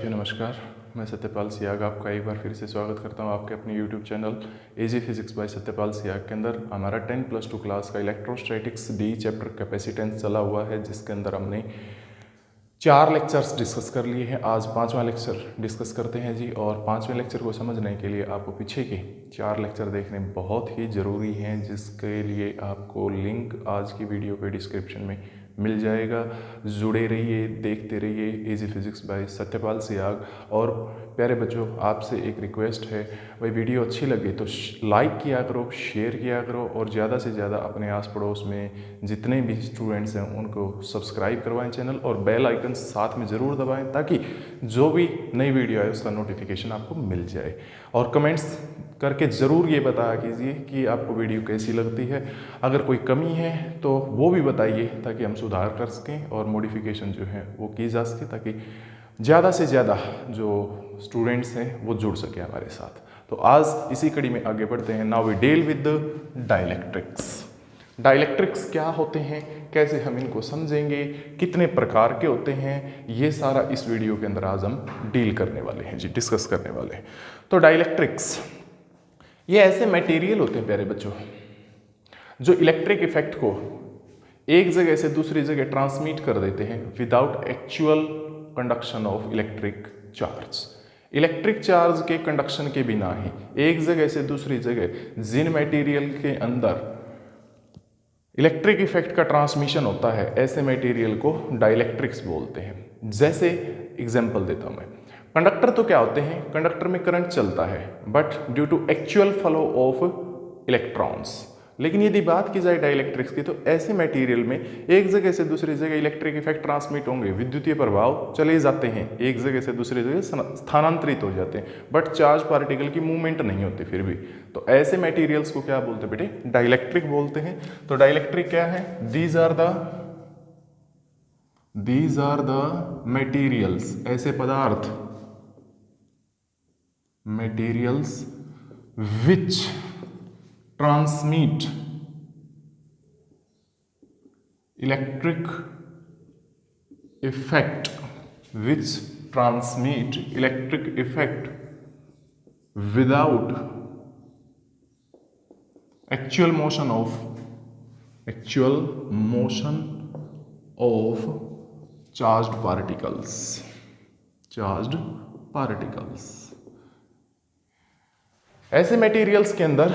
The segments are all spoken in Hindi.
नमस्कार, मैं सत्यपाल सियाग आपका एक बार फिर से स्वागत करता हूं आपके अपने YouTube channel easy physics bye Satyapal Siyag के अंदर। हमारा 10+2 क्लास का इलेक्ट्रोस्टैटिक्स डी चैप्टर कैपेसिटेंस चला हुआ है, जिसके अंदर हमने 4 लेक्चर्स डिस्कस कर लिए हैं। आज 5वां लेक्चर डिस्कस करते हैं जी। और 5वें लेक्चर को समझने के लिए आपको पीछे के 4 लेक्चर देखने बहुत ही ज़रूरी हैं, जिसके लिए आपको लिंक आज की वीडियो के डिस्क्रिप्शन में मिल जाएगा। जुड़े रहिए, देखते रहिए easy physics bye Satyapal Siyag. और प्यारे बच्चों, आपसे एक रिक्वेस्ट है, भाई वीडियो अच्छी लगे तो लाइक किया करो, शेयर किया करो, और ज़्यादा से ज़्यादा अपने आस पड़ोस में जितने भी स्टूडेंट्स हैं उनको सब्सक्राइब करवाएं चैनल, और बेल आइकन साथ में ज़रूर दबाएं, ताकि जो भी नई वीडियो आए उसका नोटिफिकेशन आपको मिल जाए। और कमेंट्स करके ज़रूर ये बताया कीजिए कि आपको वीडियो कैसी लगती है। अगर कोई कमी है तो वो भी बताइए, ताकि हम सुधार कर सकें और मॉडिफिकेशन जो है वो की जा सके, ताकि ज़्यादा से ज़्यादा जो स्टूडेंट्स हैं वो जुड़ सके हमारे साथ। तो आज इसी कड़ी में आगे बढ़ते हैं। Now we deal with dielectrics. Dielectrics क्या होते हैं, कैसे हम इनको समझेंगे, कितने प्रकार के होते हैं, ये सारा इस वीडियो के अंदर आज हम डील करने वाले हैं जी, डिस्कस करने वाले हैं। तो डाइलेक्ट्रिक्स ये ऐसे मटेरियल होते हैं प्यारे बच्चों, जो इलेक्ट्रिक इफेक्ट को एक जगह से दूसरी जगह ट्रांसमिट कर देते हैं without actual conduction of electric charge. Electric charge के कंडक्शन के बिना ही एक जगह से दूसरी जगह जिन मटेरियल के अंदर इलेक्ट्रिक इफेक्ट का ट्रांसमिशन होता है, ऐसे मटेरियल को डाइलेक्ट्रिक्स बोलते हैं। जैसे एग्जांपल देता हूं मैं। कंडक्टर तो क्या होते हैं, कंडक्टर में करंट चलता है, but due to actual flow of electrons. लेकिन यदि बात की जाए डाइलेक्ट्रिक्स की, तो ऐसे मटेरियल में एक जगह से दूसरी जगह इलेक्ट्रिक इफेक्ट ट्रांसमिट होंगे, विद्युतीय प्रभाव चले जाते हैं, एक जगह से दूसरी जगह स्थानांतरित हो जाते हैं, बट चार्ज पार्टिकल की मूवमेंट नहीं होती फिर भी। तो ऐसे मटेरियल्स को क्या बोलते हैं बेटे, डाइलेक्ट्रिक बोलते हैं। तो डाइलेक्ट्रिक क्या है, दीज आर द मटेरियल्स, ऐसे पदार्थ, materials which transmit electric effect, without actual motion of charged particles। ऐसे मटेरियल्स के अंदर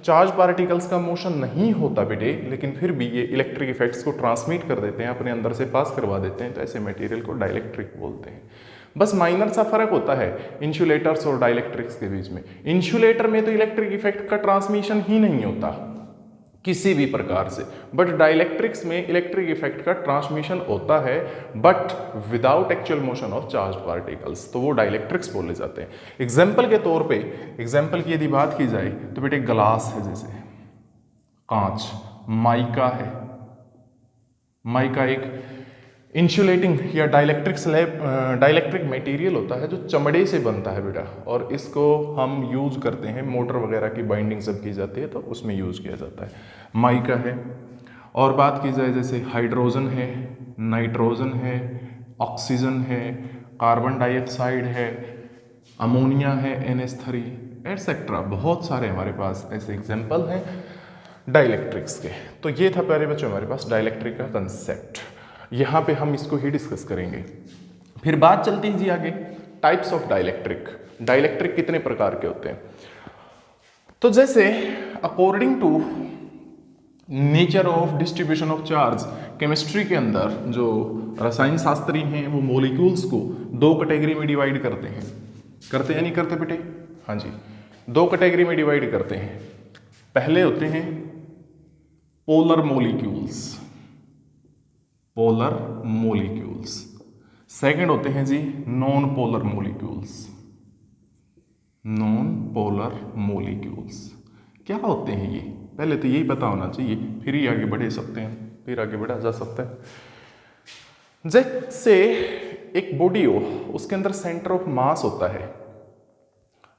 चार्ज पार्टिकल्स का मोशन नहीं होता बेटे, लेकिन फिर भी ये इलेक्ट्रिक इफेक्ट्स को ट्रांसमिट कर देते हैं, अपने अंदर से पास करवा देते हैं, तो ऐसे मटेरियल को डाइलेक्ट्रिक बोलते हैं। बस माइनर सा फर्क होता है इंसुलेटर्स और डाइलेक्ट्रिक्स के बीच में। इंसुलेटर में तो इलेक्ट्रिक इफेक्ट का ट्रांसमिशन ही नहीं होता किसी भी प्रकार से, बट डाइलेक्ट्रिक्स में इलेक्ट्रिक इफेक्ट का ट्रांसमिशन होता है, but without actual motion of charge particles, तो वो डाइलेक्ट्रिक्स बोले जाते हैं। एग्जाम्पल के तौर पे, एग्जाम्पल की यदि बात की जाए तो बेटे ग्लास है, जैसे कांच, माइका है। माइका एक इंसुलेटिंग या डाइलेक्ट्रिक मटेरियल होता है, जो चमड़े से बनता है बेटा, और इसको हम यूज करते हैं, मोटर वगैरह की बाइंडिंग जब की जाती है तो उसमें यूज किया जाता है, माइका है। और बात की जाए जैसे हाइड्रोजन है, नाइट्रोजन है, ऑक्सीजन है, कार्बन डाइऑक्साइड है, अमोनिया है, NH3 एटसेट्रा, बहुत सारे हमारे पास ऐसे एग्जाम्पल हैं डाइलेक्ट्रिक्स के। तो ये था प्यारे बच्चों हमारे पास डाइलेक्ट्रिक का कंसेप्ट। यहाँ पे हम इसको ही डिस्कस करेंगे। फिर बात चलती है जी आगे, टाइप्स ऑफ डाइलेक्ट्रिक। डाइलेक्ट्रिक कितने प्रकार के होते हैं, तो जैसे according to nature of distribution of charge, chemistry के अंदर जो रसायन शास्त्री हैं वो मॉलिक्यूल्स को 2 कैटेगरी में डिवाइड करते हैं। करते या नहीं करते बेटे? हाँ जी, 2 कैटेगरी में डिवाइड करते हैं। पहले होते हैं पोलर मॉलिक्यूल्स, सेकंड होते हैं जी नॉन पोलर मॉलिक्यूल्स। क्या होते हैं ये, पहले तो यही पता होना चाहिए, फिर ही आगे बढ़ सकते हैं, फिर आगे बढ़ा जा सकता है। जैसे एक बॉडी हो, उसके अंदर सेंटर ऑफ मास होता है।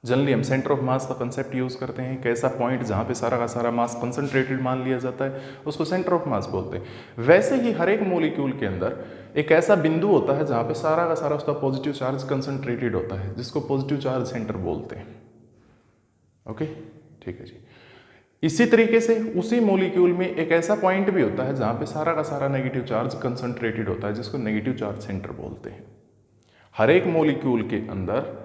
जनरली हम सेंटर ऑफ मास का कंसेप्ट यूज़ करते हैं, कैसा पॉइंट जहाँ पे सारा का सारा मास कंसंट्रेटेड मान लिया जाता है उसको सेंटर ऑफ मास बोलते हैं। वैसे ही हर एक मॉलिक्यूल के अंदर एक ऐसा बिंदु होता है जहाँ पे सारा का सारा उसका पॉजिटिव चार्ज कंसंट्रेटेड होता है, जिसको पॉजिटिव चार्ज सेंटर बोलते हैं। ओके, ठीक है जी। इसी तरीके से उसी मॉलिक्यूल में एक ऐसा पॉइंट भी होता है जहाँ पे सारा का सारा नेगेटिव चार्ज कंसंट्रेटेड होता है, जिसको नेगेटिव चार्ज सेंटर बोलते हैं। हर एक मॉलिक्यूल के अंदर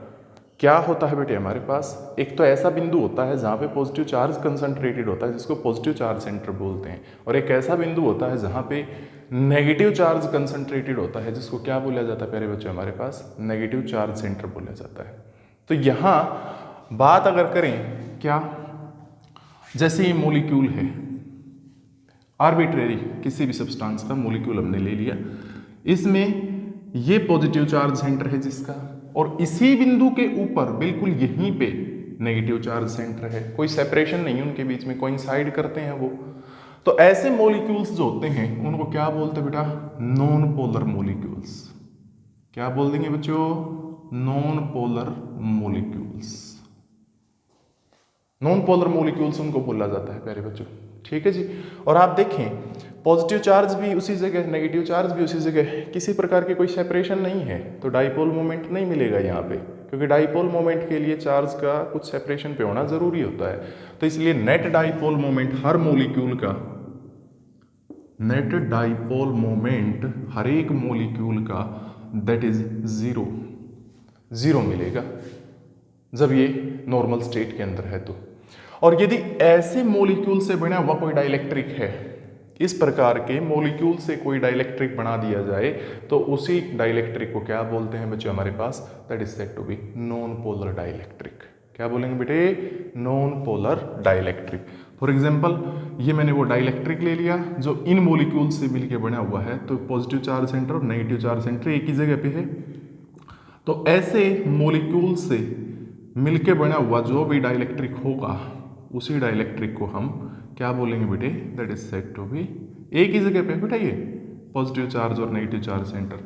क्या होता है बेटे, हमारे पास एक तो ऐसा बिंदु होता है जहाँ पे पॉजिटिव चार्ज कंसंट्रेटेड होता है, जिसको पॉजिटिव चार्ज सेंटर बोलते हैं, और एक ऐसा बिंदु होता है जहाँ पे नेगेटिव चार्ज कंसंट्रेटेड होता है, जिसको क्या बोला जाता है प्यारे बच्चों, हमारे पास नेगेटिव चार्ज सेंटर बोला जाता है। तो यहाँ बात अगर करें क्या, जैसे ये मॉलिक्यूल है, आर्बिट्रेरी किसी भी सब्सटेंस का मॉलिक्यूल हमने ले लिया, इसमें ये पॉजिटिव चार्ज सेंटर है जिसका, और इसी बिंदु के ऊपर बिल्कुल यहीं पे नेगेटिव चार्ज सेंटर है, कोई सेपरेशन नहीं है उनके बीच में, कोइंसाइड करते हैं वो। तो ऐसे मॉलिक्यूल्स जो होते हैं उनको क्या बोलते हैं बेटा, नॉन पोलर मॉलिक्यूल्स। क्या बोल देंगे बच्चों, non polar molecules. Non polar molecules उनको बोला जाता है प्यारे बच्चों, ठीक है जी। और आप देखें पॉजिटिव चार्ज भी उसी जगह, नेगेटिव चार्ज भी उसी जगह, किसी प्रकार की कोई सेपरेशन नहीं है, तो डाइपोल मोमेंट नहीं मिलेगा यहाँ पे, क्योंकि डाइपोल मोमेंट के लिए चार्ज का कुछ सेपरेशन पे होना जरूरी होता है। तो इसलिए नेट डाइपोल मोमेंट हर मॉलिक्यूल का, नेट डाइपोल मोमेंट हर एक मॉलिक्यूल का दैट इज जीरो मिलेगा जब ये नॉर्मल स्टेट के अंदर है तो। और यदि ऐसे मॉलिक्यूल से बना हुआ कोई डाइलेक्ट्रिक है, इस प्रकार के मॉलिक्यूल से कोई डाइलेक्ट्रिक बना दिया जाए, तो उसी डाइलेक्ट्रिक को क्या बोलते हैं बच्चों हमारे पास, that is said to be non polar dielectric. क्या बोलेंगे बेटे, non polar dielectric. For example ये मैंने वो डाइलेक्ट्रिक ले लिया जो इन मॉलिक्यूल से मिलकर बना हुआ है, तो पॉजिटिव चार्ज सेंटर और नेगेटिव चार्ज सेंटर एक ही जगह पे है। तो ऐसे मॉलिक्यूल से मिलके बना हुआ जो भी डाइलेक्ट्रिक होगा, उसी डाइलेक्ट्रिक को हम क्या बोलेंगे बेटे, that is said to be, एक ही जगह पे बेटा ये पॉजिटिव चार्ज और नेगेटिव चार्ज सेंटर।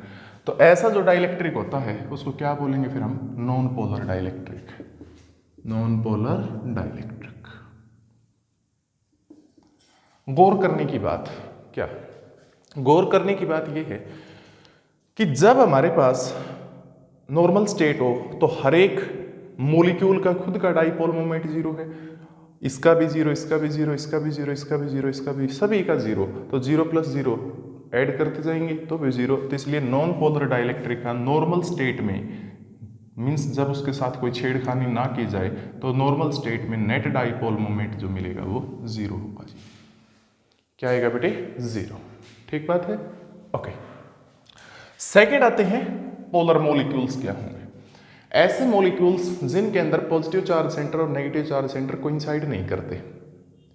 तो ऐसा जो डाइलेक्ट्रिक होता है उसको क्या बोलेंगे फिर हम, non polar dielectric. Non polar dielectric. गौर करने की बात क्या, गौर करने की बात यह है कि जब हमारे पास नॉर्मल स्टेट हो तो हर एक मॉलिक्यूल का खुद का डाइपोल मोमेंट जीरो है, इसका भी जीरो, इसका भी जीरो, इसका भी जीरो, इसका भी जीरो, इसका भी, सभी का जीरो। तो जीरो प्लस जीरो ऐड करते जाएंगे तो भी जीरो। तो इसलिए नॉन पोलर डाइलेक्ट्रिक का नॉर्मल स्टेट में, मीन्स जब उसके साथ कोई छेड़खानी ना की जाए, तो नॉर्मल स्टेट में नेट डाइपोल मोमेंट जो मिलेगा वो जीरो होगा जी। क्या आएगा बेटे, जीरो। ठीक बात है, ओके। सेकेंड आते हैं पोलर मॉलिक्यूल्स क्या होंगे। ऐसे मॉलिक्यूल्स जिनके अंदर पॉजिटिव चार्ज सेंटर और नेगेटिव चार्ज सेंटर कोइंसाइड नहीं करते,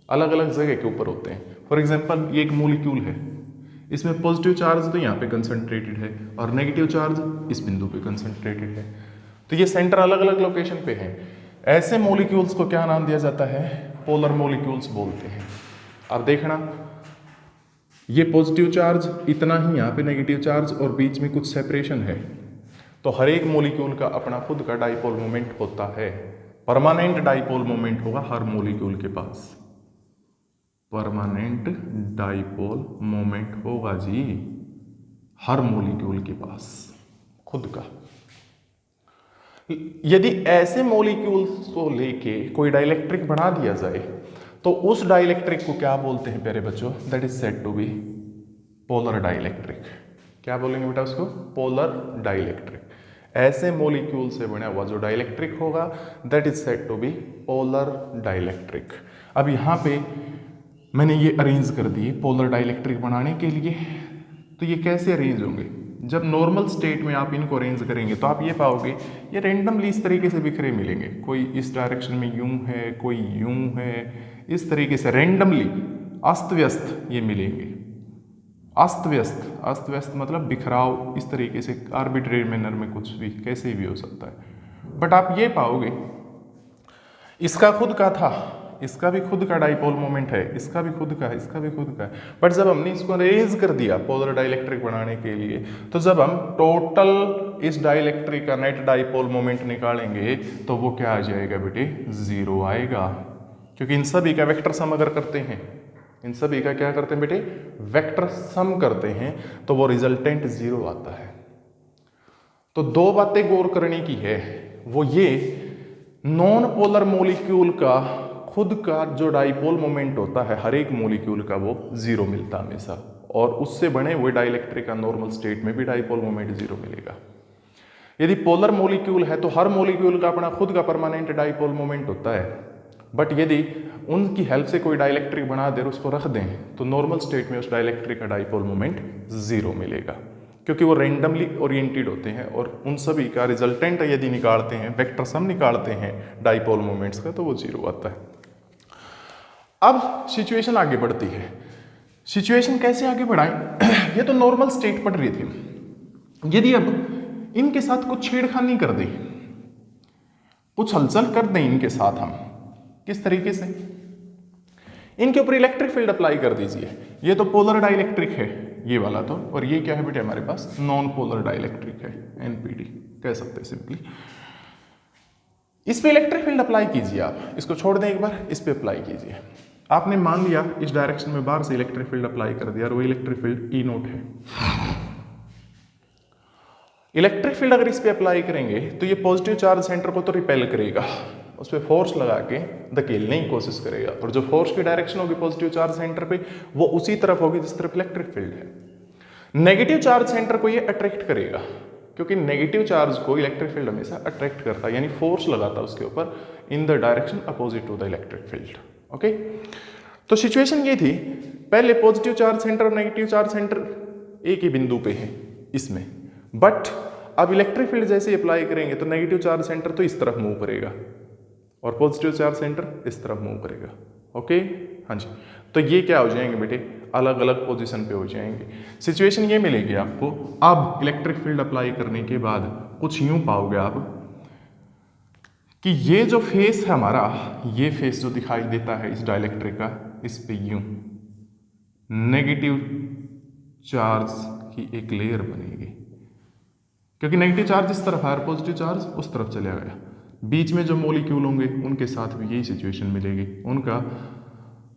अलग अलग जगह के ऊपर होते हैं। फॉर एग्जांपल ये एक मॉलिक्यूल है, इसमें पॉजिटिव चार्ज तो यहाँ पे कंसंट्रेटेड है और नेगेटिव चार्ज इस बिंदु पे कंसंट्रेटेड है, तो ये सेंटर अलग अलग लोकेशन पे है। ऐसे मॉलिक्यूल्स को क्या नाम दिया जाता है, पोलर मॉलिक्यूल्स बोलते हैं। अब देखना, ये पॉजिटिव चार्ज इतना ही, यहाँ पे नेगेटिव चार्ज और बीच में कुछ सेपरेशन है, तो हर एक मॉलिक्यूल का अपना खुद का डाइपोल मोमेंट होता है। परमानेंट डाइपोल मोमेंट होगा हर मॉलिक्यूल के पास, परमानेंट डाइपोल मोमेंट होगा जी हर मॉलिक्यूल के पास खुद का। यदि ऐसे मॉलिक्यूल्स को लेके कोई डाइलेक्ट्रिक बना दिया जाए, तो उस डाइलेक्ट्रिक को क्या बोलते हैं प्यारे बच्चों, that is said to be polar dielectric. क्या बोलेंगे बेटा उसको, पोलर डाइलेक्ट्रिक। ऐसे मॉलिक्यूल से बना हुआ जो डाइलेक्ट्रिक होगा that is said to be polar dielectric. अब यहाँ पे मैंने ये अरेंज कर दिए पोलर डाइलेक्ट्रिक बनाने के लिए। तो ये कैसे अरेंज होंगे, जब नॉर्मल स्टेट में आप इनको अरेंज करेंगे तो आप ये पाओगे ये रेंडमली इस तरीके से बिखरे मिलेंगे, कोई इस डायरेक्शन में यूं है, कोई यूं है, इस तरीके से रेंडमली अस्त व्यस्त ये मिलेंगे। अस्त व्यस्त मतलब बिखराव, इस तरीके से आर्बिट्रेरी मैनर में कुछ भी कैसे भी हो सकता है। बट आप ये पाओगे इसका खुद का था, इसका भी खुद का डाइपोल मोमेंट है, इसका भी खुद का है, इसका भी खुद का है। बट जब हमने इसको रेज कर दिया पोलर डाइलेक्ट्रिक बनाने के लिए, तो जब हम टोटल इस डाइलेक्ट्रिक का नेट डाइपोल मोमेंट निकालेंगे तो वो क्या आ जाएगा बेटे, 0 आएगा। क्योंकि इन सभी का वेक्टर सम अगर करते हैं, इन सभी का क्या करते हैं बेटे, वेक्टर सम करते हैं, तो वो रिजल्टेंट 0 आता है। तो दो बातें गौर करने की है, वो ये नॉन पोलर मॉलिक्यूल का खुद का जो डाइपोल मोमेंट होता है हर एक मॉलिक्यूल का वो 0 मिलता है हमेशा, और उससे बने हुए डाइलेक्ट्रिक का नॉर्मल स्टेट में भी डाइपोल मोमेंट 0 मिलेगा। यदि पोलर मॉलिक्यूल है तो हर मॉलिक्यूल का अपना खुद का परमानेंट डाइपोल मोमेंट होता है, बट यदि उनकी हेल्प से कोई डाइलेक्ट्रिक बना दे और उसको रख दें तो नॉर्मल स्टेट में उस डाइलेक्ट्रिक का डाइपोल मोमेंट 0 मिलेगा, क्योंकि वो रेंडमली ओरिएंटेड होते हैं और उन सभी का रिजल्टेंट यदि निकालते हैं, वेक्टर सम निकालते हैं डाइपोल मोमेंट्स का, तो वो 0 आता है। अब सिचुएशन आगे बढ़ती है। सिचुएशन कैसे आगे बढ़ाएं? ये तो नॉर्मल स्टेट पढ़ रही थी। यदि अब इनके साथ कुछ छेड़खानी कर दें, कुछ हलचल कर दें इनके साथ, हम किस तरीके से, इनके ऊपर इलेक्ट्रिक फील्ड अप्लाई कर दीजिए। ये तो पोलर डाइलेक्ट्रिक है ये वाला तो, और ये क्या है बेटे हमारे पास नॉन पोलर डाइलेक्ट्रिक है, एनपीडी कह सकते हैं सिंपली। इस पे इलेक्ट्रिक फील्ड अप्लाई कीजिए, आप इसको छोड़ दें एक बार, इस पे अप्लाई कीजिए। आपने मान लिया इस डायरेक्शन में बाहर से इलेक्ट्रिक फील्ड अप्लाई कर दिया और वो इलेक्ट्रिक फील्ड ई नोट है। इलेक्ट्रिक फील्ड अगर इस पे अप्लाई करेंगे तो ये पॉजिटिव चार्ज सेंटर को तो रिपेल करेगा, उस पर फोर्स लगा के धकेलने की कोशिश करेगा, और जो फोर्स की डायरेक्शन होगी पॉजिटिव चार्ज सेंटर पे वो उसी तरफ होगी जिस तरफ इलेक्ट्रिक फील्ड है। नेगेटिव चार्ज सेंटर को ये अट्रैक्ट करेगा, क्योंकि नेगेटिव चार्ज को इलेक्ट्रिक फील्ड हमेशा अट्रैक्ट करता है, यानी फोर्स लगाता है उसके ऊपर in the direction opposite to the electric field. Okay, तो सिचुएशन ये थी, पहले पॉजिटिव चार्ज सेंटर और नेगेटिव चार्ज सेंटर एक ही बिंदु पे है इसमें, बट अब इलेक्ट्रिक फील्ड जैसे अप्लाई करेंगे तो नेगेटिव चार्ज सेंटर तो इस तरफ मूव करेगा और पॉजिटिव चार्ज सेंटर इस तरफ मूव करेगा। ओके, हाँ जी, तो ये क्या हो जाएंगे बेटे, अलग अलग पोजीशन पे हो जाएंगे। सिचुएशन ये मिलेगी आपको, अब इलेक्ट्रिक फील्ड अप्लाई करने के बाद कुछ यूं पाओगे आप कि ये जो फेस है हमारा, ये फेस जो दिखाई देता है इस डाइलेक्ट्रिक का, इस पे यूं नेगेटिव चार्ज की एक लेयर बनेगी, क्योंकि नेगेटिव चार्ज इस तरफ है और पॉजिटिव चार्ज उस तरफ चला गया। बीच में जो मॉलिक्यूल होंगे उनके साथ भी यही सिचुएशन मिलेगी, उनका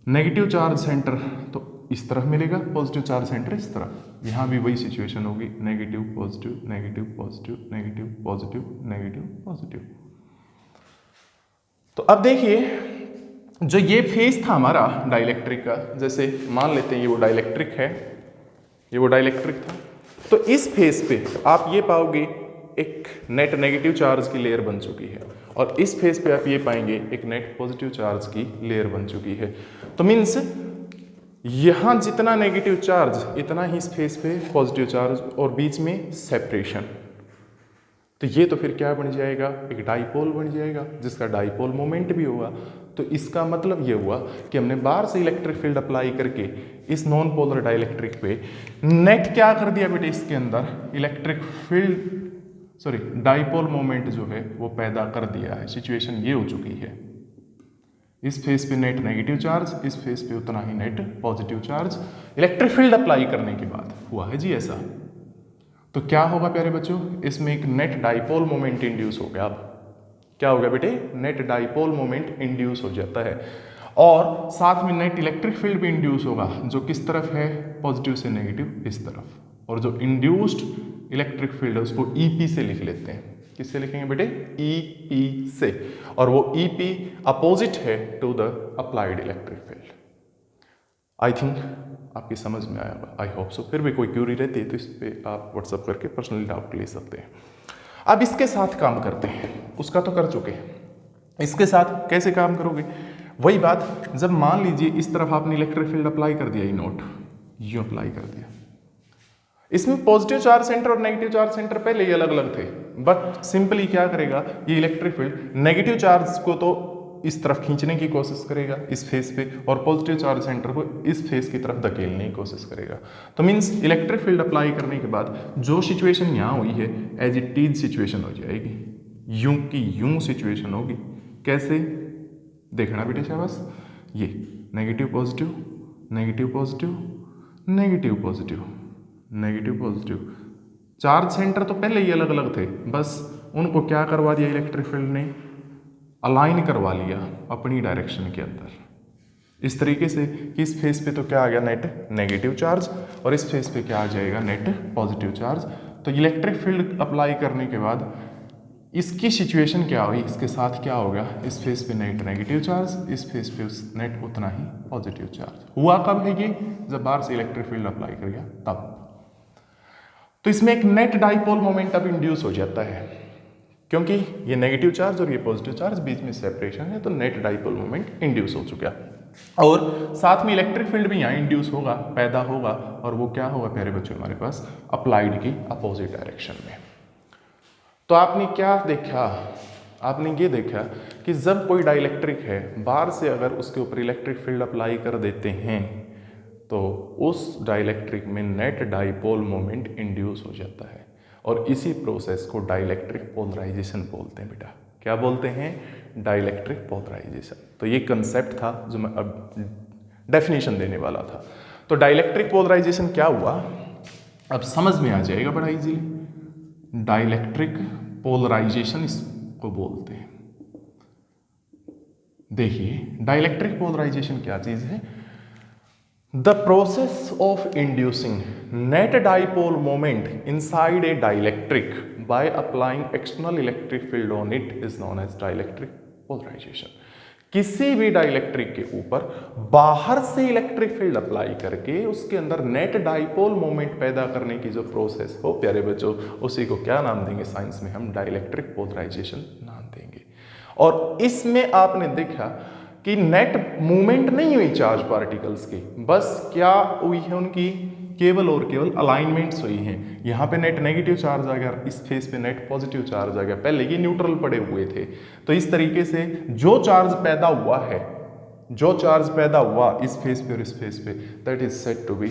नेगेटिव चार्ज सेंटर तो इस तरफ मिलेगा, पॉजिटिव चार्ज सेंटर इस तरफ। यहाँ भी वही सिचुएशन होगी, negative positive negative positive negative positive negative positive. तो अब देखिए, जो ये फेस था हमारा डाइलेक्ट्रिक का, जैसे मान लेते हैं ये वो डाइलेक्ट्रिक है, ये वो डाइलेक्ट्रिक था, तो इस फेस पे आप ये पाओगे एक नेट नेगेटिव चार्ज की लेयर बन चुकी है, और इस फेस पे आप ये पाएंगे एक नेट पॉजिटिव चार्ज की लेयर बन चुकी है। तो मीन्स यहाँ जितना नेगेटिव चार्ज इतना ही इस फेस पे पॉजिटिव चार्ज, और बीच में सेपरेशन। तो ये तो फिर क्या बन जाएगा, एक डाइपोल बन जाएगा जिसका डाइपोल मोमेंट भी होगा। तो इसका मतलब ये हुआ कि हमने बाहर से इलेक्ट्रिक फील्ड अप्लाई करके इस नॉन पोलर डाइलेक्ट्रिक पे नेट क्या कर दिया बेटे, इसके अंदर इलेक्ट्रिक फील्ड डाइपोल मोमेंट जो है वो पैदा कर दिया है। सिचुएशन ये हो चुकी है, इस फेस पे नेट नेगेटिव चार्ज, इस फेस पे उतना ही net positive charge electric field apply करने के बाद हुआ है जी ऐसा। तो क्या होगा प्यारे बच्चों, इसमें एक नेट डाइपोल मोमेंट इंड्यूस हो गया। अब क्या हो गया बेटे, नेट डाइपोल मोमेंट इंड्यूस हो जाता है, और साथ में नेट इलेक्ट्रिक फील्ड भी इंड्यूस होगा, जो किस तरफ है, पॉजिटिव से नेगेटिव इस तरफ। और जो इंड्यूस्ड इलेक्ट्रिक फील्ड है उसको ईपी से लिख लेते हैं। किससे लिखेंगे बेटे, ईपी से, और वो ईपी अपोजिट है to the applied electric field. I think आपकी समझ में आया होगा, आई होप सो। फिर भी कोई क्यूरी रहती है तो इस पर आप व्हाट्सअप करके पर्सनली डाउट ले सकते हैं। अब इसके साथ काम करते हैं, उसका तो कर चुके हैं, इसके साथ कैसे काम करोगे, वही बात, जब मान लीजिए इस तरफ आपने इलेक्ट्रिक फील्ड अप्लाई कर दिया, ई नोट यूं अप्लाई कर दिया, इसमें पॉजिटिव चार्ज सेंटर और नेगेटिव चार्ज सेंटर पहले ही अलग अलग थे, बट सिंपली क्या करेगा ये इलेक्ट्रिक फील्ड, नेगेटिव चार्ज को तो इस तरफ खींचने की कोशिश करेगा इस फेस पे, और पॉजिटिव चार्ज सेंटर को इस फेस की तरफ धकेलने की कोशिश करेगा। तो मीन्स इलेक्ट्रिक फील्ड अप्लाई करने के बाद जो सिचुएशन यहाँ हुई है एज इट इज सिचुएशन हो जाएगी, यूं की यूं सिचुएशन होगी। कैसे, देखना बेटे शाबाश, ये negative positive negative positive negative positive negative positive. Charge centre तो पहले ही अलग अलग थे, बस उनको क्या करवा दिया इलेक्ट्रिक फील्ड ने, अलाइन करवा लिया अपनी डायरेक्शन के अंदर इस तरीके से कि इस फेस पे तो क्या आ गया नेट नेगेटिव चार्ज और इस फेस पे क्या आ जाएगा नेट पॉजिटिव चार्ज। तो इलेक्ट्रिक फील्ड अप्लाई करने के बाद इसकी सिचुएशन क्या हुई, इसके साथ क्या हो गया, इस फेस पे नेट नेगेटिव चार्ज, इस फेस पे नेट उतना ही पॉजिटिव चार्ज। हुआ कब है ये, जब बाहर से इलेक्ट्रिक फील्ड अप्लाई कर गया तब। तो इसमें एक नेट डाइपोल मोमेंट अब इंड्यूस हो जाता है, क्योंकि ये नेगेटिव चार्ज और ये पॉजिटिव चार्ज बीच में सेपरेशन है, तो नेट डाइपोल मोमेंट इंड्यूस हो चुका और साथ में इलेक्ट्रिक फील्ड भी यहाँ इंड्यूस होगा, पैदा होगा, और वो क्या होगा प्यारे बच्चों हमारे पास अप्लाइड की अपोजिट डायरेक्शन में। तो आपने क्या देखा, आपने ये देखा कि जब कोई डाइलेक्ट्रिक है बाहर से अगर उसके ऊपर इलेक्ट्रिक फील्ड अप्लाई कर देते हैं तो उस डाइलेक्ट्रिक में नेट डाइपोल मोमेंट इंड्यूस हो जाता है, और इसी प्रोसेस को डाइलेक्ट्रिक पोलराइजेशन बोलते हैं बेटा। क्या बोलते हैं, डाइलेक्ट्रिक पोलराइजेशन। तो ये कंसेप्ट था जो मैं अब डेफिनेशन देने वाला था। तो डाइलेक्ट्रिक पोलराइजेशन क्या हुआ, अब समझ में आ जाएगा बड़ा इजीली। डाइलेक्ट्रिक पोलराइजेशन इसको बोलते हैं। देखिए डाइलेक्ट्रिक पोलराइजेशन क्या चीज है, the process of inducing net dipole moment inside a dielectric by applying external electric field on it is known as dielectric polarization। किसी भी डाइलेक्ट्रिक के ऊपर बाहर से इलेक्ट्रिक फील्ड अप्लाई करके उसके अंदर नेट डाइपोल मोमेंट पैदा करने की जो प्रोसेस हो प्यारे बच्चों, उसी को क्या नाम देंगे, साइंस में हम डाइलेक्ट्रिक पोलराइजेशन नाम देंगे। और इसमें आपने देखा कि नेट मूवमेंट नहीं हुई चार्ज पार्टिकल्स की, बस क्या हुई है, उनकी केवल और केवल अलाइनमेंट्स हुई हैं। यहाँ पे नेट नेगेटिव चार्ज आ गया, इस फेस पे नेट पॉजिटिव चार्ज आ गया, पहले ये न्यूट्रल पड़े हुए थे। तो इस तरीके से जो चार्ज पैदा हुआ है, जो चार्ज पैदा हुआ इस फेस पे और इस फेस पे, that is said to be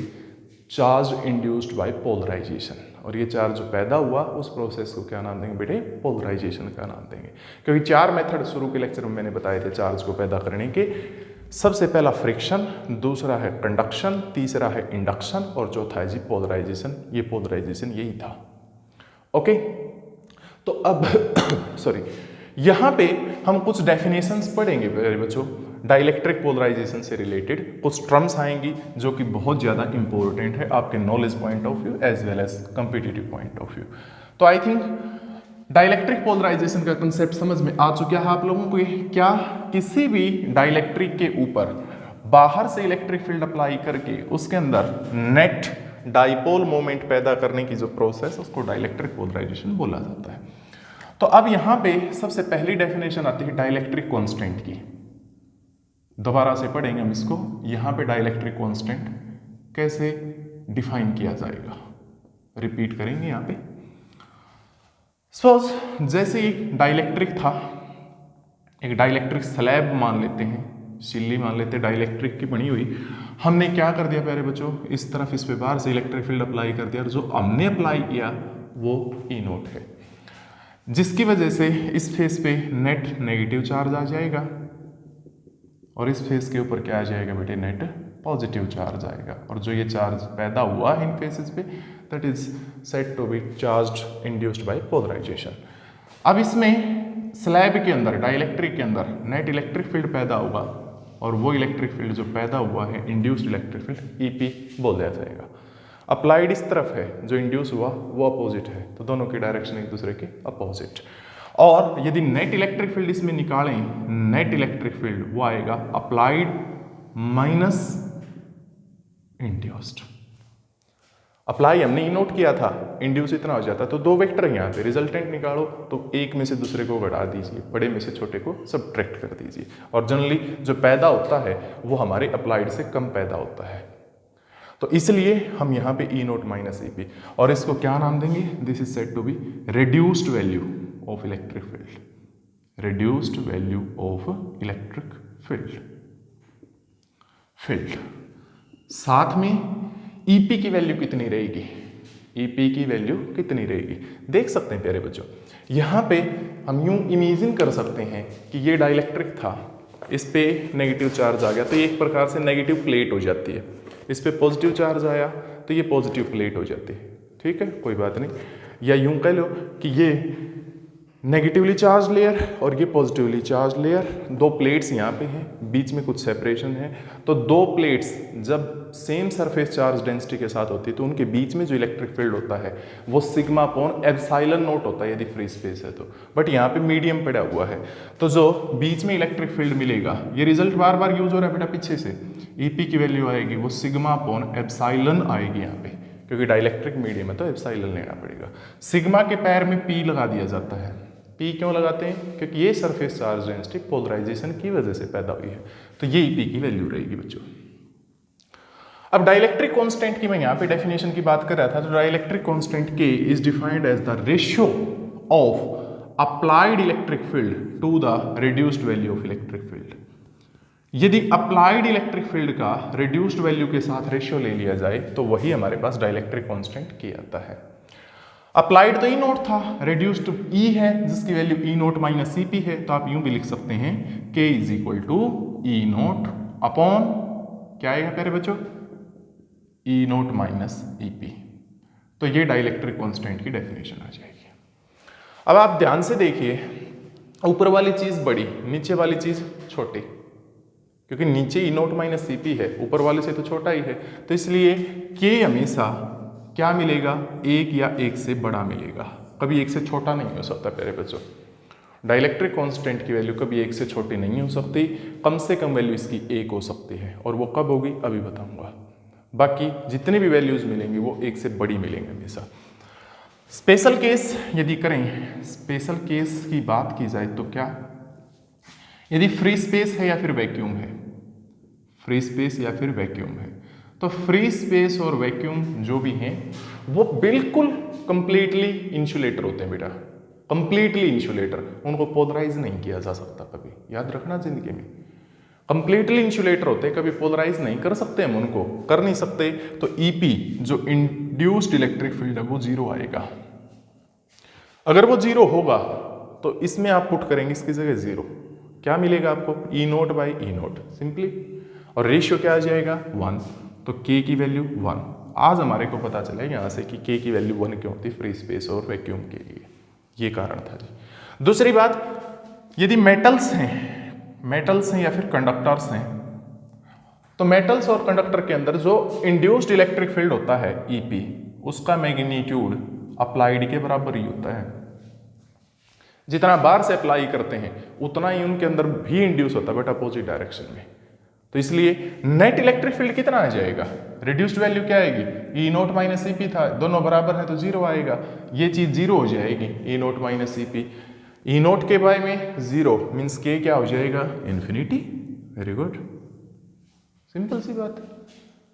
charge induced by polarisation. और ये चार्ज जो पैदा हुआ उस प्रोसेस को क्या नाम देंगे बेटे, पोलराइजेशन का नाम देंगे। क्योंकि चार मेथड शुरू के लेक्चर में मैंने बताए थे चार्ज को पैदा करने के। सबसे पहला फ्रिक्शन, दूसरा है कंडक्शन, तीसरा है इंडक्शन और चौथा है जी पोलराइजेशन। ये पोलराइजेशन यही था। ओके, तो अब सॉरी, यहाँ पे हम कुछ डेफिनेशंस पढ़ेंगे मेरे बच्चों डाइलेक्ट्रिक पोलराइजेशन से रिलेटेड। कुछ टर्म्स आएंगी जो कि बहुत ज़्यादा इंपॉर्टेंट है आपके knowledge point of view as well as competitive point of view. तो आई थिंक डाइलेक्ट्रिक पोलराइजेशन का कंसेप्ट समझ में आ चुका है आप लोगों को। क्या किसी भी डाइलेक्ट्रिक के ऊपर बाहर से इलेक्ट्रिक फील्ड अप्लाई करके उसके अंदर नेट डाइपोल मोमेंट पैदा करने की जो प्रोसेस उसको डाइलेक्ट्रिक पोलराइजेशन बोला जाता है। तो अब यहाँ पे सबसे पहली डेफिनेशन आती है डाइलेक्ट्रिक कांस्टेंट की। दोबारा से पढ़ेंगे हम इसको। यहाँ पे डाइलेक्ट्रिक कांस्टेंट कैसे डिफाइन किया जाएगा, रिपीट करेंगे यहाँ पे। सपोज जैसे एक डाइलेक्ट्रिक था, एक डाइलेक्ट्रिक स्लैब मान लेते हैं, सिल्ली मान लेते हैं डाइलेक्ट्रिक की बनी हुई। हमने क्या कर दिया प्यारे बच्चों, इस तरफ इस पे बाहर से इलेक्ट्रिक फील्ड अप्लाई कर दिया और जो हमने अप्लाई किया वो ई नोट है, जिसकी वजह से इस फेस पे नेट नेगेटिव चार्ज आ जाएगा और इस फेस के ऊपर क्या आ जाएगा बेटे, नेट पॉजिटिव चार्ज आएगा। और जो ये चार्ज पैदा हुआ है इन फेसेस पे that is said to be charged induced by polarisation. अब इसमें स्लैब के अंदर डाइलेक्ट्रिक के अंदर नेट इलेक्ट्रिक फील्ड पैदा हुआ और वो इलेक्ट्रिक फील्ड जो पैदा हुआ है इंड्यूस्ड इलेक्ट्रिक फील्ड ईपी बोल दिया जाएगा। अप्लाइड इस तरफ है, जो इंड्यूस हुआ वो अपोजिट है, तो दोनों की डायरेक्शन एक दूसरे के अपोजिट। और यदि नेट इलेक्ट्रिक फील्ड इसमें निकालें, नेट इलेक्ट्रिक फील्ड वो आएगा अप्लाइड माइनस इंड्यूस्ड। अप्लाई हमने नोट किया था, इंड्यूस इतना हो जाता, तो दो वेक्टर यहाँ पे रिजल्टेंट निकालो तो एक में से दूसरे को घटा दीजिए, बड़े में से छोटे को सबट्रैक्ट कर दीजिए। और जनरली जो पैदा होता है वो हमारे अप्लाइड से कम पैदा होता है, तो इसलिए हम यहाँ पे E naught minus E P, और इसको क्या नाम देंगे, this is said to be reduced value of electric field, reduced value of electric field. साथ में ईपी की वैल्यू कितनी रहेगी, ईपी की वैल्यू कितनी रहेगी देख सकते हैं प्यारे बच्चों। यहाँ पे हम यूं इमेजिन कर सकते हैं कि ये डाइलेक्ट्रिक था, इस पे नेगेटिव चार्ज आ गया तो ये एक प्रकार से नेगेटिव प्लेट हो जाती है। इस पे पॉजिटिव चार्ज आया तो ये पॉजिटिव प्लेट हो जाती है। ठीक है, कोई बात नहीं। या यूं कह लो कि ये नेगेटिवली चार्ज लेयर और ये पॉजिटिवली चार्ज लेयर, दो प्लेट्स यहाँ पे हैं, बीच में कुछ सेपरेशन है। तो दो प्लेट्स जब सेम सरफेस चार्ज डेंसिटी के साथ होती है तो उनके बीच में जो इलेक्ट्रिक फील्ड होता है वो सिग्मा अपॉन एप्सिलॉन नॉट होता है यदि फ्री स्पेस है तो। बट यहाँ पे मीडियम पड़ा हुआ है तो जो बीच में इलेक्ट्रिक फील्ड मिलेगा, ये रिजल्ट बार बार यूज हो रहा है बेटा पीछे से, ईपी की वैल्यू आएगी वो सिग्मा अपॉन एप्सिलॉन आएगी यहाँ पे, क्योंकि डाइलेक्ट्रिक मीडियम है तो एप्सिलॉन लेना पड़ेगा। सिग्मा के पैर में पी लगा दिया जाता है। पी क्यों लगाते हैं? क्योंकि ये सरफेस चार्ज डेंसिटी पोलराइजेशन की वजह से पैदा हुई है, तो ये पी की वैल्यू रहेगी बच्चों। अब डाइलेक्ट्रिक कांस्टेंट की मैं यहाँ पे डेफिनेशन की बात कर रहा था, तो dielectric constant K is defined as the ratio of applied electric field to the reduced value of electric field. यदि अप्लाइड इलेक्ट्रिक फील्ड का रिड्यूस्ड वैल्यू के साथ रेशियो ले लिया जाए तो वही हमारे पास डाइलेक्ट्रिक कांस्टेंट K आता है। अप्लाइड तो ई नोट था, रिड्यूस्ड ई है जिसकी value E naught minus C P है, तो आप यूं भी लिख सकते हैं K is equal to E naught upon क्या आएगा प्यारे बच्चों, E naught minus E P. तो ये डाइलेक्ट्रिक कांस्टेंट की डेफिनेशन आ जाएगी। अब आप ध्यान से देखिए, ऊपर वाली चीज बड़ी, नीचे वाली चीज छोटी, क्योंकि नीचे ई नोट माइनस सी पी है, ऊपर वाले से तो छोटा ही है, तो इसलिए K हमेशा क्या मिलेगा, एक या एक से बड़ा मिलेगा, कभी एक से छोटा नहीं हो सकता प्यारे बच्चों। डाइलेक्ट्रिक कांस्टेंट की वैल्यू कभी एक से छोटी नहीं हो सकती, कम से कम वैल्यू इसकी एक हो सकती है, और वो कब होगी अभी बताऊंगा। बाकी जितनी भी वैल्यूज मिलेंगी वो एक से बड़ी मिलेंगी हमेशा। स्पेशल केस यदि करें, स्पेशल केस की बात की जाए तो क्या, यदि फ्री स्पेस है या फिर वैक्यूम है, फ्री स्पेस या फिर वैक्यूम है, तो फ्री स्पेस और वैक्यूम जो भी हैं वो बिल्कुल कंप्लीटली इंसुलेटर होते हैं बेटा, कंप्लीटली इंसुलेटर, उनको पोलराइज नहीं किया जा सकता कभी, याद रखना जिंदगी में। कंप्लीटली इंसुलेटर होते हैं, कभी पोलराइज नहीं कर सकते हम उनको, कर नहीं सकते, तो ईपी जो इंड्यूस्ड इलेक्ट्रिक फील्ड है वो जीरो आएगा। अगर वो जीरो होगा तो इसमें आप पुट करेंगे इसकी जगह जीरो, क्या मिलेगा आपको, E naught by E naught simply, और रेशियो क्या आ जाएगा 1, तो K की वैल्यू 1। आज हमारे को पता चला यहाँ से कि K की वैल्यू 1 क्यों होती फ्री स्पेस और वैक्यूम के लिए, ये कारण था जी। दूसरी बात, यदि मेटल्स हैं या फिर कंडक्टर्स हैं, तो मेटल्स और कंडक्टर के अंदर जो इंड्यूस्ड इलेक्ट्रिक फील्ड होता है EP, उसका मैग्नीट्यूड अप्लाइड के बराबर ही होता है। जितना बार से अप्लाई करते हैं उतना ही उनके अंदर भी इंड्यूस होता है बट अपोजिट डायरेक्शन में। तो इसलिए नेट इलेक्ट्रिक फील्ड कितना आ जाएगा, रिड्यूस्ड वैल्यू क्या आएगी, ई नोट माइनस सी पी था, दोनों बराबर है तो जीरो आएगा, ये चीज जीरो हो जाएगी, ई नोट माइनस सी पी, ई नोट के बाय में जीरो मीन्स के क्या हो जाएगा इन्फिनिटी। वेरी गुड, सिंपल सी बात,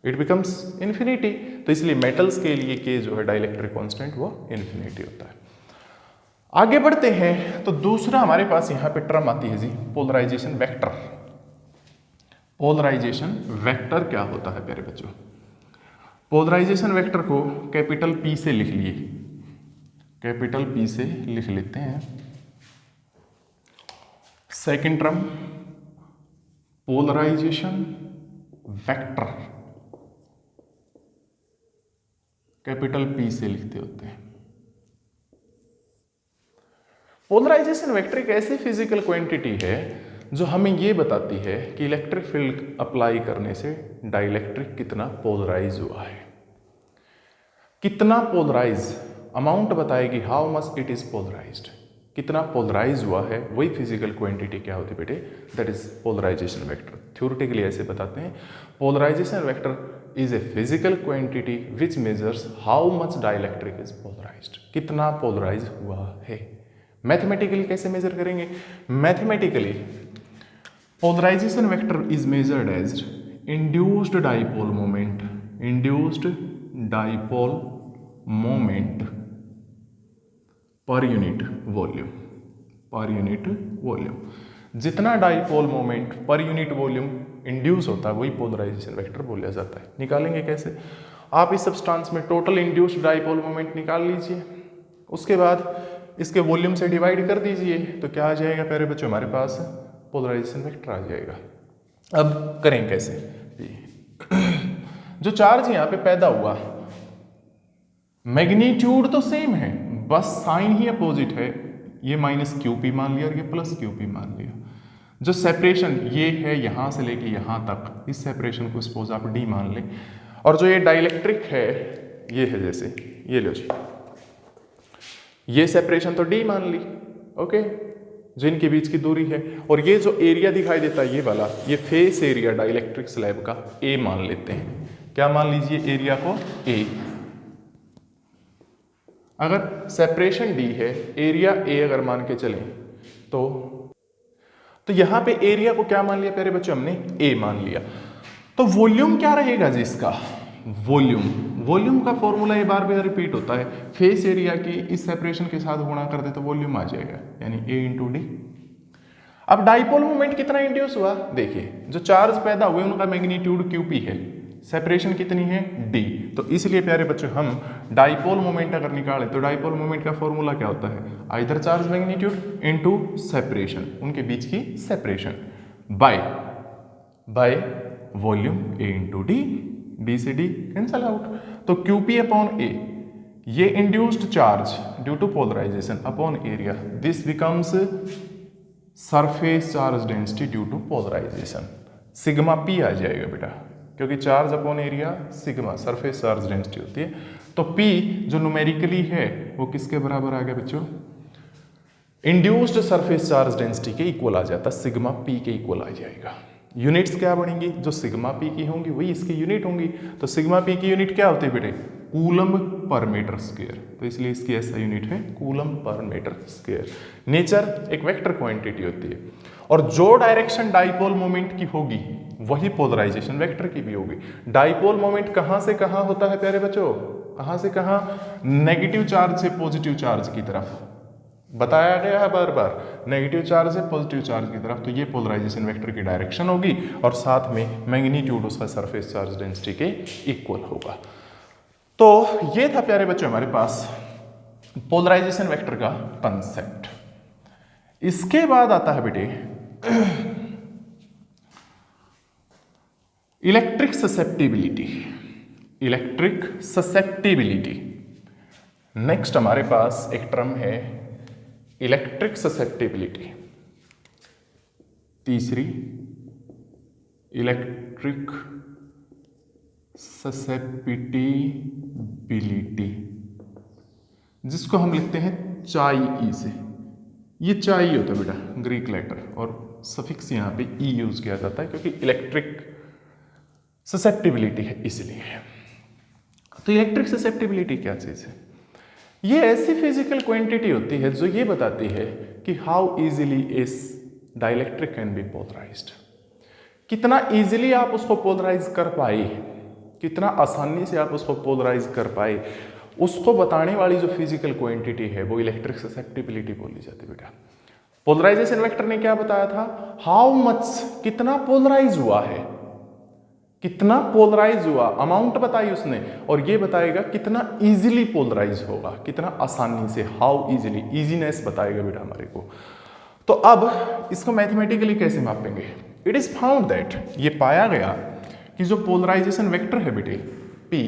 इट बिकम्स इन्फिनिटी। तो इसलिए मेटल्स के लिए के जो है डाइलेक्ट्रिक कांस्टेंट वो इन्फिनिटी होता है। आगे बढ़ते हैं तो दूसरा हमारे पास यहाँ पे टर्म आती है जी पोलराइजेशन वेक्टर। पोलराइजेशन वेक्टर क्या होता है प्यारे बच्चों, पोलराइजेशन वेक्टर को कैपिटल P से लिख लिए, कैपिटल P से लिख लेते हैं। Second term polarisation vector capital P से लिखते होते हैं। पोलराइजेशन वेक्टर एक ऐसी फिजिकल क्वांटिटी है जो हमें ये बताती है कि इलेक्ट्रिक फील्ड अप्लाई करने से डाइलेक्ट्रिक कितना पोलराइज हुआ है, कितना पोलराइज, अमाउंट बताएगी how much it is polarised, कितना पोलराइज हुआ है, वही फिजिकल क्वांटिटी क्या होती है बेटे, that is polarisation vector. Theoretically ऐसे बताते हैं, polarisation vector is a physical quantity which measures how much dielectric is polarised, कितना पोलराइज हुआ है। मैथमेटिकली कैसे मेजर करेंगे, mathematically polarisation vector is measured as induced dipole moment, induced dipole moment per unit volume, per unit volume. जितना dipole moment per unit volume induce होता है वही पोलराइजेशन वेक्टर बोला जाता है। निकालेंगे कैसे, आप इस सब्सटेंस में टोटल इंड्यूस्ड डाइपोल मोमेंट निकाल लीजिए, उसके बाद इसके वॉल्यूम से डिवाइड कर दीजिए, तो क्या आ जाएगा प्यारे बच्चों हमारे पास पोलराइजेशन वेक्टर आ जाएगा। अब करें कैसे? जो चार्ज यहाँ पे पैदा हुआ, मैग्नीट्यूड तो सेम है, बस साइन ही अपोजिट है। ये माइनस QP मान लिया और ये प्लस QP मान लिया। जो सेपरेशन ये है यहां से लेके यहां तक, इस सेपरेशन को सपोज आप D मान लें, और जो ये डाइलेक्ट्रिक है ये है, जैसे ये लो जी, ये सेपरेशन तो D मान ली, ओके, जो इनके बीच की दूरी है, और ये जो एरिया दिखाई देता है ये वाला, ये फेस एरिया डाइलेक्ट्रिक स्लैब का A मान लेते हैं। क्या मान लीजिए? एरिया को A। अगर सेपरेशन D है, एरिया A अगर मान के चलें तो यहां पे एरिया को क्या मान लिया प्यारे बच्चों? हमने A मान लिया। तो वॉल्यूम क्या रहेगा जी इसका? वॉल्यूम का फॉर्मूला ये बार बार रिपीट होता है, फेस एरिया की इस सेपरेशन के साथ गुणा कर दे तो वॉल्यूम आ जाएगा, यानी A इंटू डी। अब डाइपोल मोमेंट कितना इंड्यूस हुआ? देखिए, जो चार्ज पैदा हुए उनका मैग्नीट्यूड QP है, सेपरेशन कितनी है? D। तो इसलिए प्यारे बच्चों हम डाइपोल मोमेंट अगर निकालें तो डाइपोल मोमेंट का फॉर्मूला क्या होता है? Either charge magnitude into separation, उनके बीच की separation, by volume A into D। D से D कैंसल आउट, तो QP अपॉन A, ये induced charge due to polarisation upon area, this becomes surface charge density due to polarisation. Sigma P आ जाएगा बेटा, क्योंकि charge upon area sigma surface charge density होती है। तो P जो न्यूमेरिकली है वो किसके बराबर आ गया बच्चों? इंड्यूस्ड सरफेस चार्ज डेंसिटी के इक्वल आ जाता, सिग्मा P के इक्वल आ जाएगा। यूनिट्स क्या बनेंगी? जो सिग्मा P की होंगी वही इसकी यूनिट होंगी। तो सिग्मा P की यूनिट क्या होती है बेटे? कूलम पर मीटर स्क्वायर, तो इसलिए इसकी ऐसा यूनिट है coulomb per metre square. Nature एक वेक्टर क्वांटिटी होती है, और जो डायरेक्शन डाइपोल मोमेंट की होगी वही पोलराइजेशन वेक्टर की भी होगी। डाइपोल मोमेंट कहां से कहां होता है प्यारे बच्चों? कहां से कहां? नेगेटिव चार्ज से पॉजिटिव चार्ज की तरफ, बताया गया है बार बार, नेगेटिव चार्ज से पॉजिटिव चार्ज की तरफ। तो ये पोलराइजेशन वेक्टर की डायरेक्शन होगी, और साथ में मैग्नीट्यूड उसका सरफेस चार्ज डेंसिटी के इक्वल होगा। तो ये था प्यारे बच्चों हमारे पास पोलराइजेशन वेक्टर का कंसेप्ट। इसके बाद आता है बेटे electric susceptibility. Electric susceptibility, next हमारे पास एक टर्म है इलेक्ट्रिक ससेप्टिबिलिटी। तीसरी इलेक्ट्रिक ससेप्टिबिलिटी, जिसको हम लिखते हैं चाई ई से। ये चाई होता है बेटा, ग्रीक लेटर, और सफिक्स यहाँ पे ई यूज किया जाता है क्योंकि इलेक्ट्रिक ससेप्टिबिलिटी है इसलिए। तो इलेक्ट्रिक ससेप्टिबिलिटी क्या चीज है? ये ऐसी फिजिकल क्वांटिटी होती है जो ये बताती है कि हाउ इजीली इस डाइलेक्ट्रिक कैन बी पोलराइज्ड, कितना इजीली आप उसको पोलराइज कर पाए, कितना आसानी से आप उसको पोलराइज कर पाए, उसको बताने वाली जो फिजिकल क्वांटिटी है वो इलेक्ट्रिक ससेप्टिबिलिटी बोली जाती है बेटा। पोलराइजेशन वेक्टर ने क्या बताया था? हाउ मच, कितना पोलराइज हुआ है, कितना पोलराइज हुआ, अमाउंट बताई उसने, और ये बताएगा कितना इजीली पोलराइज होगा, कितना आसानी से, हाउ इजीली, इजीनेस बताएगा बेटा हमारे को। तो अब इसको मैथमेटिकली कैसे मापेंगे? इट इज फाउंड दैट, ये पाया गया कि जो पोलराइजेशन वेक्टर है बेटे P,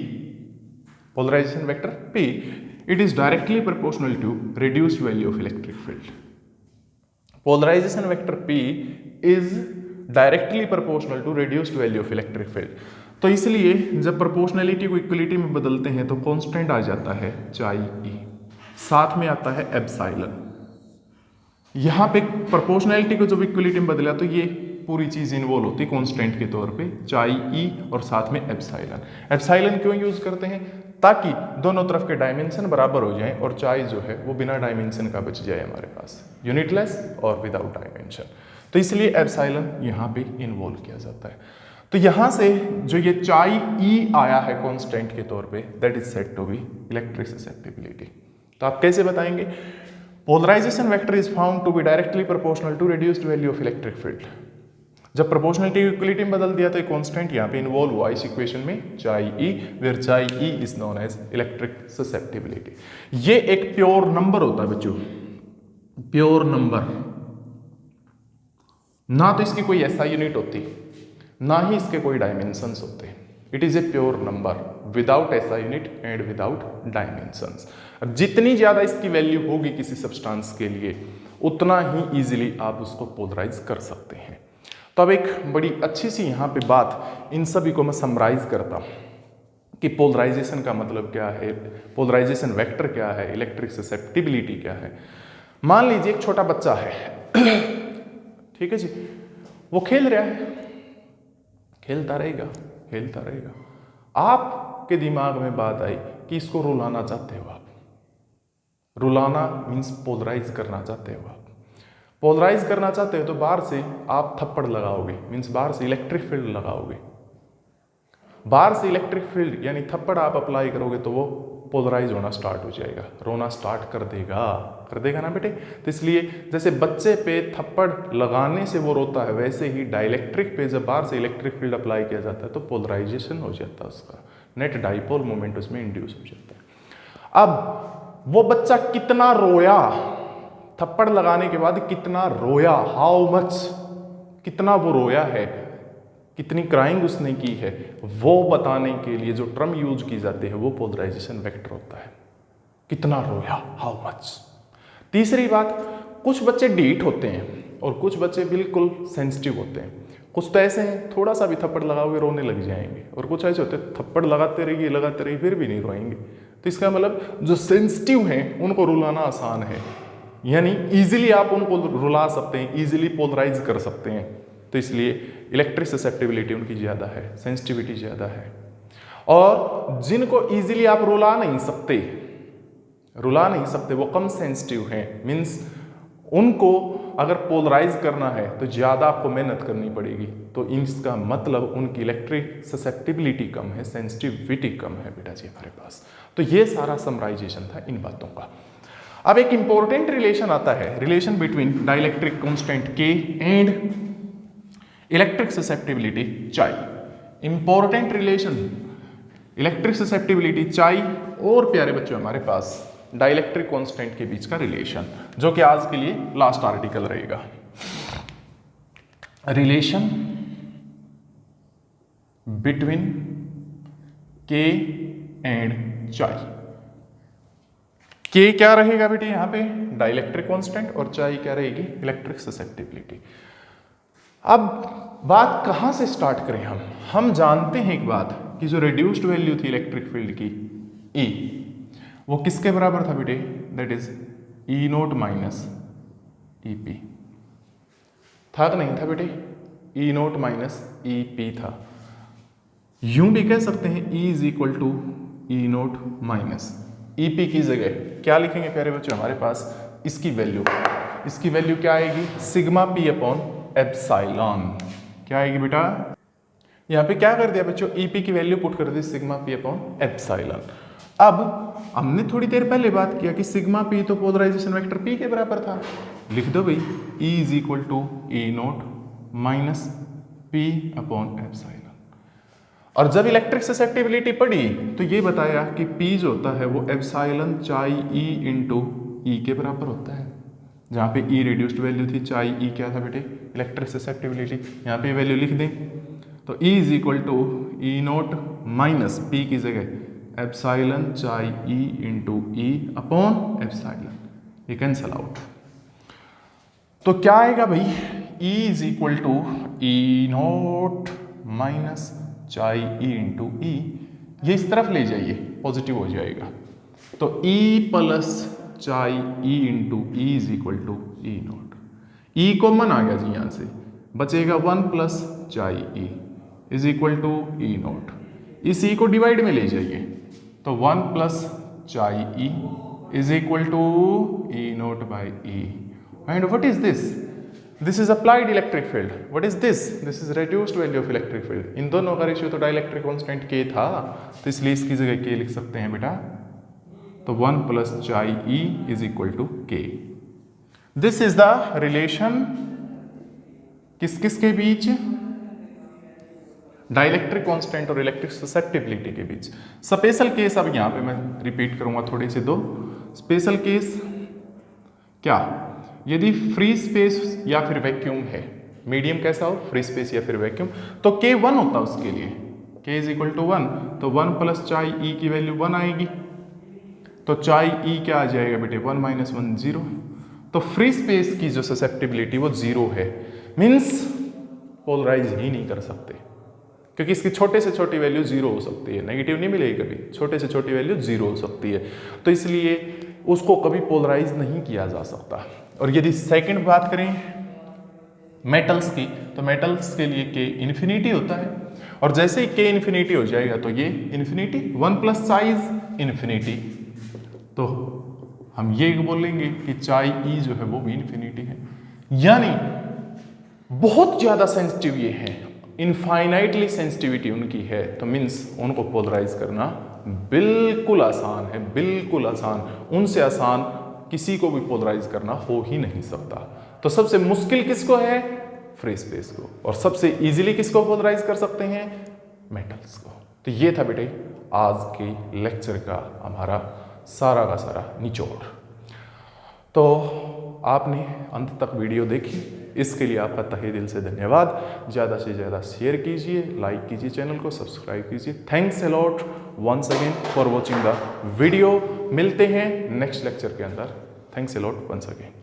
polarisation vector P, it is directly proportional to reduced value of electric field. Polarisation vector P is directly proportional to reduced value of electric field. तो इसलिए जब प्रोपोर्शनलिटी को इक्वलिटी में बदलते हैं तो कांस्टेंट आ जाता है चाई ई, साथ में आता है एप्सिलॉन। यहां पे प्रोपोर्शनलिटी को जब इक्वलिटी में बदला तो ये पूरी चीज इन्वॉल्व होती है कांस्टेंट के तौर पे, चाई ई और साथ में एप्सिलॉन। एप्सिलॉन क्यों यूज करते हैं? ताकि दोनों तरफ के डायमेंशन बराबर हो जाएं और चाई जो है वो बिना डायमेंशन का बच जाए हमारे पास, यूनिटलेस और विदाउट डायमेंशन। तो इसलिए एप्सिलॉन यहाँ पे इन्वॉल्व किया जाता है। तो यहाँ से जो ये चाई ई आया है कांस्टेंट के तौर पे, that is said to be electric susceptibility. तो आप कैसे बताएंगे? Polarisation vector is found to be directly proportional to reduced value of electric field. जब प्रोपोर्शनलिटी इक्वलिटी में बदल दिया तो कांस्टेंट यहाँ पे इन्वॉल्व हुआ इस इक्वेशन में, चाई E, where chi E is known as electric susceptibility. ये एक प्योर नंबर होता है बच्चों, प्योर नंबर, ना तो इसकी कोई SI यूनिट होती, ना ही इसके कोई डायमेंशंस होते। It is a pure number without SI unit and without dimensions. जितनी ज़्यादा इसकी वैल्यू होगी किसी सब्सटेंस के लिए, उतना ही ईजिली आप उसको पोलराइज कर सकते हैं। तो अब एक बड़ी अच्छी सी यहाँ पे बात इन सभी को मैं समराइज करता हूँ कि पोलराइजेशन का मतलब क्या है, पोलराइजेशन वेक्टर क्या है, इलेक्ट्रिक ससेप्टिबिलिटी क्या है। मान लीजिए एक छोटा बच्चा है ठीक है जी, वो खेल रहा है, खेलता रहेगा। आपके दिमाग में बात आई कि इसको रुलाना चाहते हो आप। रुलाना मीन्स पोलराइज करना चाहते हो आप। पोलराइज करना चाहते हो तो बाहर से आप थप्पड़ लगाओगे, मीन्स बाहर से इलेक्ट्रिक फील्ड लगाओगे। बाहर से इलेक्ट्रिक फील्ड यानी थप्पड़ आप अप्लाई करोगे तो वो पोलराइज होना स्टार्ट हो जाएगा, रोना स्टार्ट कर देगा ना बेटे। तो इसलिए जैसे बच्चे पे थप्पड़ लगाने से वो रोता है, वैसे ही डाइलेक्ट्रिक पे जब बाहर से इलेक्ट्रिक फील्ड अप्लाई किया जाता है तो पोलराइजेशन हो जाता है, उसका नेट डाइपोल मोमेंट उसमें इंड्यूस हो जाता है। अब वो बच्चा कितना रोया, थप्पड़ लगाने के बाद कितना रोया, हाउ मच, कितना वो रोया है, कितनी क्राइंग उसने की है, वो बताने के लिए जो टर्म यूज की जाती है वो पोलराइजेशन वेक्टर होता है। कितना रोया, हाउ मच। तीसरी बात, कुछ बच्चे डीठ होते हैं और कुछ बच्चे बिल्कुल सेंसिटिव होते हैं। कुछ तो ऐसे हैं थोड़ा सा भी थप्पड़ लगाओगे रोने लग जाएंगे, और कुछ ऐसे होते हैं थप्पड़ लगाते रहिए फिर भी नहीं रोएंगे। तो इसका मतलब जो सेंसिटिव हैं उनको रुलाना आसान है, यानी इजीली आप उनको रुला सकते हैं, इजीली पोलराइज कर सकते हैं। तो इसलिए इलेक्ट्रिक ससेप्टिबिलिटी उनकी ज़्यादा है, सेंसिटिविटी ज़्यादा है। और जिनको इजीली आप रुला नहीं सकते वो कम सेंसिटिव हैं, मीन्स उनको अगर पोलराइज करना है तो ज़्यादा आपको मेहनत करनी पड़ेगी। तो इसका मतलब उनकी इलेक्ट्रिक ससेप्टिबिलिटी कम है, सेंसिटिविटी कम है बेटा जी हमारे पास। तो ये सारा समराइजेशन था इन बातों का। अब एक इंपॉर्टेंट रिलेशन आता है, relation between dielectric constant K and electric susceptibility चाई। इंपॉर्टेंट रिलेशन इलेक्ट्रिक ससेप्टिबिलिटी चाई और प्यारे बच्चों हमारे पास डाइलेक्ट्रिक कांस्टेंट के बीच का रिलेशन, जो कि आज के लिए लास्ट आर्टिकल रहेगा। रिलेशन बिटवीन K एंड चाई। K क्या रहेगा बेटे यहाँ पे, डाइलेक्ट्रिक कांस्टेंट, और चाई क्या रहेगी, इलेक्ट्रिक ससेप्टिबिलिटी। अब बात कहाँ से स्टार्ट करें हम जानते हैं एक बात कि जो रिड्यूस्ड वैल्यू थी इलेक्ट्रिक फील्ड की E, वो किसके बराबर था बेटे, that is E0 minus EP। था कि नहीं था बेटे, E0 माइनस EP था। यूं भी कह सकते हैं E is equal to E0 minus EP की जगह क्या लिखेंगे प्यारे बच्चों हमारे पास, इसकी वैल्यू क्या आएगी, सिग्मा P अपॉन एप्सिलॉन। क्या आएगी बेटा, यहाँ पे क्या कर दिया बच्चों, EP की वैल्यू पुट कर दी सिग्मा P अपॉन एप्सिलॉन। अब हमने थोड़ी देर पहले बात किया कि सिग्मा P तो पोलराइजेशन वेक्टर P के बराबर था, लिख दो भाई E is equal to E0 minus P upon epsilon. और जब इलेक्ट्रिक ससेप्टिबिलिटी पढ़ी तो ये बताया कि P जो होता है वो epsilon chi E into E के बराबर होता है। जहाँ पे E रिड्यूस्ड वैल्यू थी, चाई E क्या था बेटे, इलेक्ट्रिक ससेप्टिबिलिटी। यहाँ पे वैल्यू लिख दें तो E is equal to E0 minus P की जगह epsilon chi E into E upon epsilon, ये कैंसल आउट। तो क्या आएगा भाई, E is equal to E0 minus chi E into E, ये इस तरफ ले जाइए पॉजिटिव हो जाएगा। तो E plus chi E into E is equal to E0। E common आ गया जी, यहाँ से बचेगा 1 plus chi E is equal to E0। इस E को डिवाइड में ले जाइए तो 1 plus chi E is equal to E0 by E। And what is this, this is applied electric field. What is this, this is reduced value of electric field. इन दोनों का रेशियो तो डाइलेक्ट्रिक कांस्टेंट K था, तो इसलिए इसकी जगह K लिख सकते हैं बेटा। तो 1 plus chi E is equal to K। This is the relation किस के बीच, डाइलेक्ट्रिक कांस्टेंट और इलेक्ट्रिक ससेप्टिबिलिटी के बीच। स्पेशल केस अब यहाँ पे मैं रिपीट करूंगा थोड़े से दो स्पेशल केस। क्या, यदि फ्री स्पेस या फिर वैक्यूम है, मीडियम कैसा हो, फ्री स्पेस या फिर वैक्यूम, तो k 1 होता है उसके लिए, k इज इक्वल टू 1, तो 1 प्लस चाई ई की वैल्यू 1 आएगी, तो चाई ई क्या आ जाएगा बेटे 1 माइनस 1 0, तो फ्री स्पेस की जो ससेप्टिबिलिटी वो 0 है, मीन्स पोलराइज ही नहीं कर सकते, क्योंकि इसकी छोटे से छोटी वैल्यू 0 हो सकती है, नेगेटिव नहीं मिलेगी कभी, छोटे से छोटी वैल्यू 0 हो सकती है, तो इसलिए उसको कभी पोलराइज नहीं किया जा सकता। और यदि सेकंड बात करें मेटल्स की, तो मेटल्स के लिए k इन्फिनिटी होता है, और जैसे ही k इन्फिनिटी हो जाएगा तो ये इन्फिनिटी, 1 प्लस साइज इन्फिनिटी, तो हम ये बोलेंगे कि चाई ई जो है वो भी इन्फिनिटी है, यानी बहुत ज़्यादा सेंसिटिव ये है, इनफाइनाइटली सेंसिटिविटी उनकी है, तो मीन्स उनको पोलराइज करना बिल्कुल आसान है, बिल्कुल आसान, उनसे आसान किसी को भी पोलराइज करना हो ही नहीं सकता। तो सबसे मुश्किल किसको है, फ्री स्पेस को, और सबसे इजीली किसको पोलराइज कर सकते हैं, मेटल्स को। तो ये था बेटे आज के लेक्चर का हमारा सारा का सारा निचोड़। तो आपने अंत तक वीडियो देखी, इसके लिए आपका तहे दिल से धन्यवाद। ज़्यादा से ज़्यादा शेयर कीजिए, लाइक कीजिए, चैनल को सब्सक्राइब कीजिए। Thanks a lot once again for watching the video. मिलते हैं नेक्स्ट लेक्चर के अंदर। Thanks a lot once again.